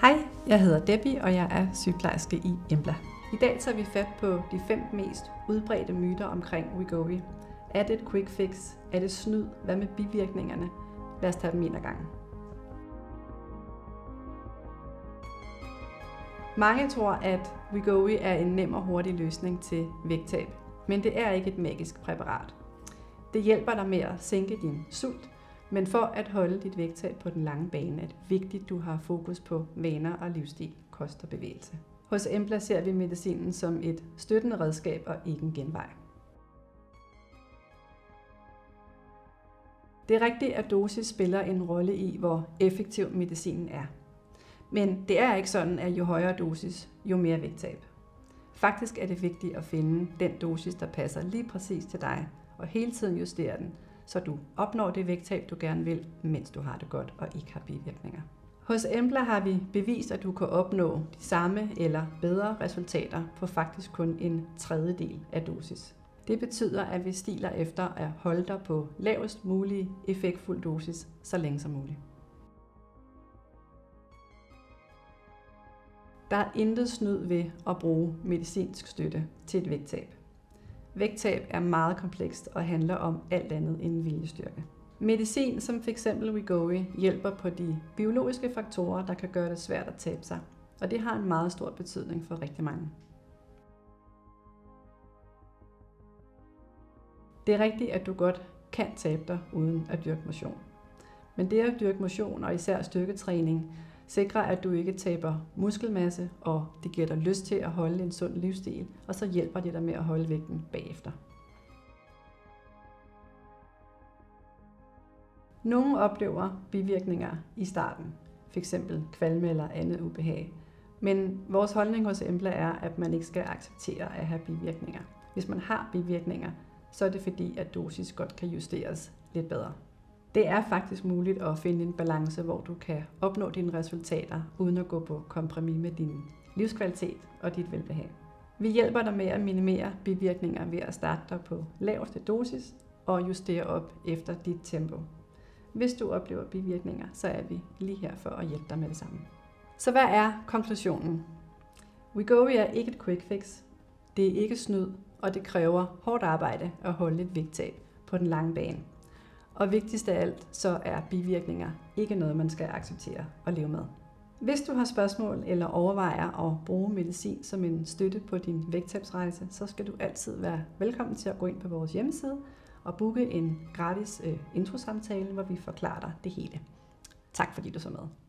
Hej, jeg hedder Debbie, og jeg er sygeplejerske i Embla. I dag tager vi fat på de 5 mest udbredte myter omkring Wegovy. Er det et quick fix? Er det snyd? Hvad med bivirkningerne? Lad os tage dem en ad gangen. Mange tror, at Wegovy er en nem og hurtig løsning til vægttab, men det er ikke et magisk præparat. Det hjælper dig med at sænke din sult, men for at holde dit vægttab på den lange bane er det vigtigt, at du har fokus på vaner og livsstil, kost og bevægelse. Hos Embla ser vi medicinen som et støttende redskab og ikke en genvej. Det er rigtigt, at dosis spiller en rolle i, hvor effektiv medicinen er. Men det er ikke sådan, at jo højere dosis, jo mere vægttab. Faktisk er det vigtigt at finde den dosis, der passer lige præcis til dig, og hele tiden justere den, så du opnår det vægttab, du gerne vil, mens du har det godt og ikke har bivirkninger. Hos Embla har vi bevist, at du kan opnå de samme eller bedre resultater på faktisk kun en tredjedel af dosis. Det betyder, at vi stiler efter at holde dig på lavest mulig effektfuld dosis så længe som muligt. Der er intet snyd ved at bruge medicinsk støtte til et vægttab. Vægttab er meget komplekst og handler om alt andet end viljestyrke. Medicin som f.eks. Wegovy hjælper på de biologiske faktorer, der kan gøre det svært at tabe sig, og det har en meget stor betydning for rigtig mange. Det er rigtigt, at du godt kan tabe dig uden at dyrke motion. Men det at dyrke motion og især styrketræning sikrer, at du ikke taber muskelmasse, og det giver dig lyst til at holde en sund livsstil, og så hjælper det dig med at holde vægten bagefter. Nogle oplever bivirkninger i starten, f.eks. kvalme eller andet ubehag. Men vores holdning hos Embla er, at man ikke skal acceptere at have bivirkninger. Hvis man har bivirkninger, så er det fordi, at dosis godt kan justeres lidt bedre. Det er faktisk muligt at finde en balance, hvor du kan opnå dine resultater, uden at gå på kompromis med din livskvalitet og dit velbehag. Vi hjælper dig med at minimere bivirkninger ved at starte dig på laveste dosis og justere op efter dit tempo. Hvis du oplever bivirkninger, så er vi lige her for at hjælpe dig med det samme. Så hvad er konklusionen? Wegovy er ikke et quick fix. Det er ikke snyd, og det kræver hårdt arbejde at holde et vægttab på den lange bane. Og vigtigst af alt, så er bivirkninger ikke noget, man skal acceptere og leve med. Hvis du har spørgsmål eller overvejer at bruge medicin som en støtte på din vægttabsrejse, så skal du altid være velkommen til at gå ind på vores hjemmeside og booke en gratis introsamtale, hvor vi forklarer dig det hele. Tak fordi du så med.